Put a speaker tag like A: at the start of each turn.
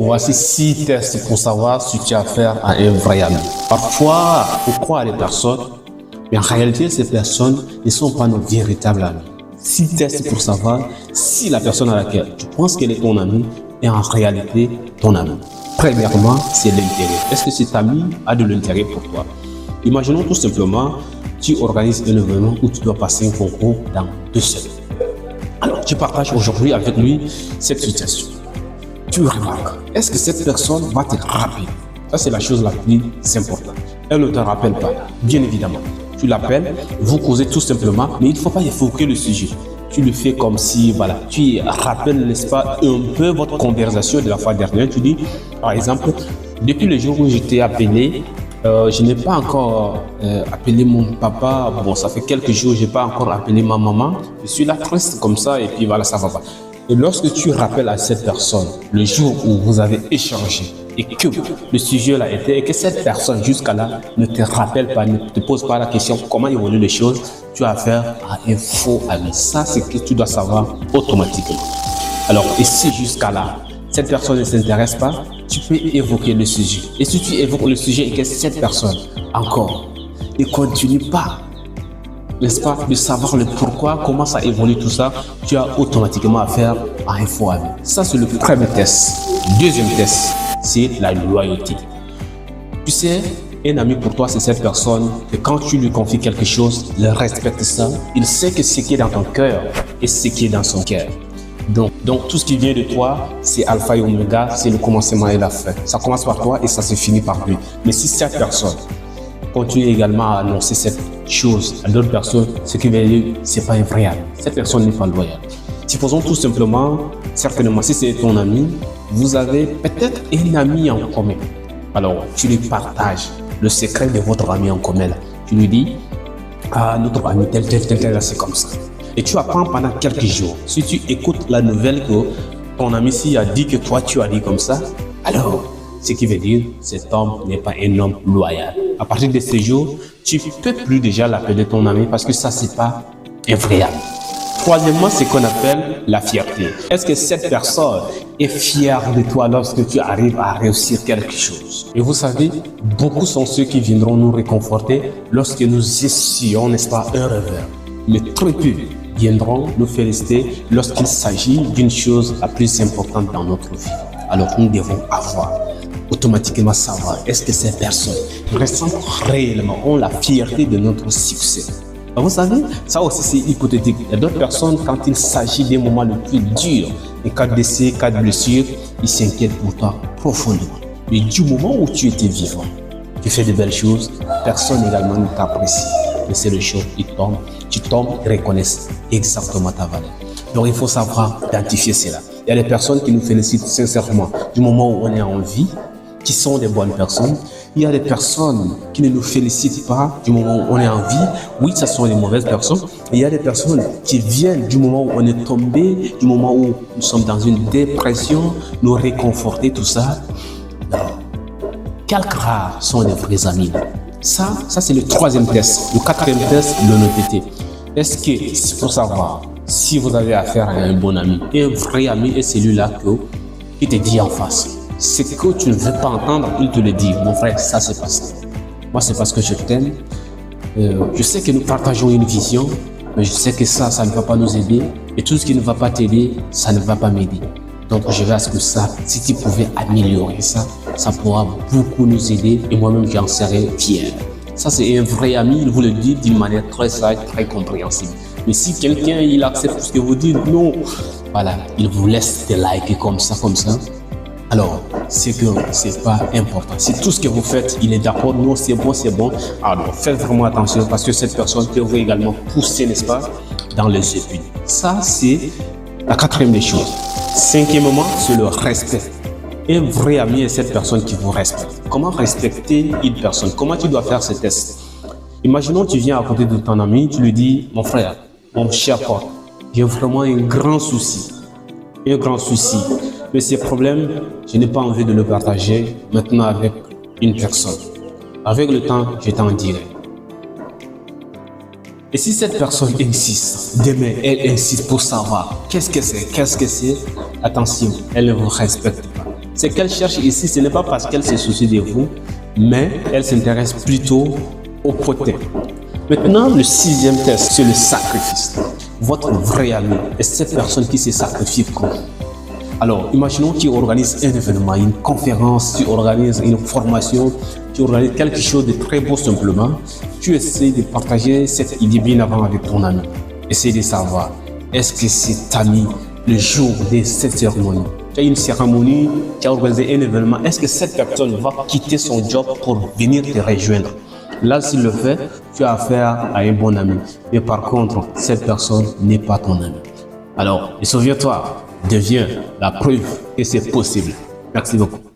A: Voici 6 tests pour savoir si tu as affaire à un vrai ami. Parfois, on croit à des personnes, mais en réalité, ces personnes ne sont pas nos véritables amis. 6 tests pour savoir si la personne à laquelle tu penses qu'elle est ton ami est en réalité ton ami. Premièrement, c'est l'intérêt. Est-ce que cet ami a de l'intérêt pour toi? Imaginons tout simplement, tu organises un événement où tu dois passer un concours dans 2 semaines. Alors, tu partages aujourd'hui avec lui cette situation. Tu remarques, est-ce que cette personne va te rappeler? Ça, c'est la chose la plus importante. Elle ne te rappelle pas, bien évidemment. Tu l'appelles, vous causez tout simplement, mais il ne faut pas évoquer le sujet. Tu le fais comme si, voilà, tu rappelles, n'est-ce pas, un peu votre conversation de la fois dernière. Tu dis, par exemple, depuis le jour où je t'ai appelé, je n'ai pas encore appelé mon papa. Bon, ça fait quelques jours, je n'ai pas encore appelé ma maman. Je suis là triste comme ça et puis voilà, ça va pas. Et lorsque tu rappelles à cette personne le jour où vous avez échangé et que le sujet là était et que cette personne jusqu'à là ne te rappelle pas, ne te pose pas la question comment évoluent les choses, tu as affaire à un faux ami. Ça, c'est ce que tu dois savoir automatiquement. Alors, et si jusqu'à là, cette personne ne s'intéresse pas, tu peux évoquer le sujet. Et si tu évoques le sujet et que cette personne encore ne continue pas, n'est-ce pas, de savoir le pourquoi, comment ça évolue tout ça, tu as automatiquement affaire à un faux ami. Ça, c'est le premier test. Deuxième test, c'est la loyauté. Tu sais, un ami pour toi, c'est cette personne que quand tu lui confies quelque chose, il respecte ça. Il sait que ce qui est dans ton cœur et ce qui est dans son cœur. Donc tout ce qui vient de toi, c'est alpha et oméga, c'est le commencement et la fin. Ça commence par toi et ça se finit par lui. Mais si cette personne continue également à annoncer cette chose à d'autres personnes, ce qui veut dire c'est pas un vrai ami. Cette personne n'est pas loyale. Supposons tout simplement, certainement, si c'est ton ami, vous avez peut-être un ami en commun. Alors, tu lui partages le secret de votre ami en commun. Tu lui dis, ah, notre ami tel, c'est comme ça. Et tu apprends pendant quelques jours. Si tu écoutes la nouvelle que ton ami ici a dit que toi tu as dit comme ça, alors, ce qui veut dire cet homme n'est pas un homme loyal. À partir de ce jour, tu ne peux plus déjà l'appeler ton ami parce que ça, c'est pas un vrai ami. Troisièmement, c'est ce qu'on appelle la fierté. Est-ce que cette personne est fière de toi lorsque tu arrives à réussir quelque chose? Et vous savez, beaucoup sont ceux qui viendront nous réconforter lorsque nous essayons, n'est-ce pas, un revers. Mais très peu viendront nous féliciter lorsqu'il s'agit d'une chose la plus importante dans notre vie. Alors nous devons avoir automatiquement savoir est-ce que ces personnes ressentent réellement, ont la fierté de notre succès. Vous savez, ça aussi c'est hypothétique. Il y a d'autres personnes, quand il s'agit des moments les plus durs, en cas de décès, cas de blessure, ils s'inquiètent pour toi profondément. Mais du moment où tu étais vivant, tu fais de belles choses, personne également ne t'apprécie. Mais c'est le choc, tu tombes, ils reconnaissent exactement ta valeur. Donc il faut savoir identifier cela. Il y a des personnes qui nous félicitent sincèrement du moment où on est en vie, qui sont des bonnes personnes. Il y a des personnes qui ne nous félicitent pas du moment où on est en vie. Oui, ce sont des mauvaises personnes. Et il y a des personnes qui viennent du moment où on est tombé, du moment où nous sommes dans une dépression, nous réconforter, tout ça. Alors, quelques rares sont des vrais amis. Ça c'est le troisième test. Le quatrième test, l'honnêteté. Est-ce que c'est pour savoir si vous avez affaire à un bon ami? Et un vrai ami est celui-là qui te dit en face. Ce que tu ne veux pas entendre, il te le dit. Mon frère, ça c'est pas ça. Moi, c'est parce que je t'aime. Je sais que nous partageons une vision, mais je sais que ça ne va pas nous aider. Et tout ce qui ne va pas t'aider, ça ne va pas m'aider. Donc, je vais à ce que ça, si tu pouvais améliorer ça, ça pourra beaucoup nous aider. Et moi-même, j'en serai fier. Ça, c'est un vrai ami, il vous le dit d'une manière très sage, très compréhensible. Mais si quelqu'un, il accepte ce que vous dites, non, voilà, il vous laisse des likes comme ça, alors, c'est que c'est pas important. Si tout ce que vous faites, il est d'accord, non, c'est bon. Alors, faites vraiment attention parce que cette personne peut vous également pousser, n'est-ce pas, dans les épines. Ça, c'est la quatrième des choses. Cinquièmement, c'est le respect. Un vrai ami est cette personne qui vous respecte. Comment respecter une personne? Comment tu dois faire ce test? Imaginons tu viens à côté de ton ami, tu lui dis, mon frère, mon cher pote, j'ai vraiment un grand souci. Mais ces problèmes, je n'ai pas envie de le partager maintenant avec une personne. Avec le temps, je t'en dirai. Et si cette personne insiste, demain, elle insiste pour savoir qu'est-ce que c'est, attention, elle ne vous respecte pas. Ce qu'elle cherche ici, ce n'est pas parce qu'elle se soucie de vous, mais elle s'intéresse plutôt au côté. Maintenant, le 6e test, c'est le sacrifice. Votre vrai ami est cette personne qui se sacrifie pour vous. Alors, imaginons que tu organises un événement, une conférence, tu organises une formation, tu organises quelque chose de très beau simplement. Tu essaies de partager cette idée bien avant avec ton ami. Essaye de savoir, est-ce que cet ami, le jour de cette cérémonie, tu as une cérémonie, tu as organisé un événement, est-ce que cette personne va quitter son job pour venir te rejoindre? Là, s'il le fait, tu as affaire à un bon ami. Mais par contre, cette personne n'est pas ton ami. Alors, souviens-toi, deviens la preuve que c'est possible. Merci beaucoup.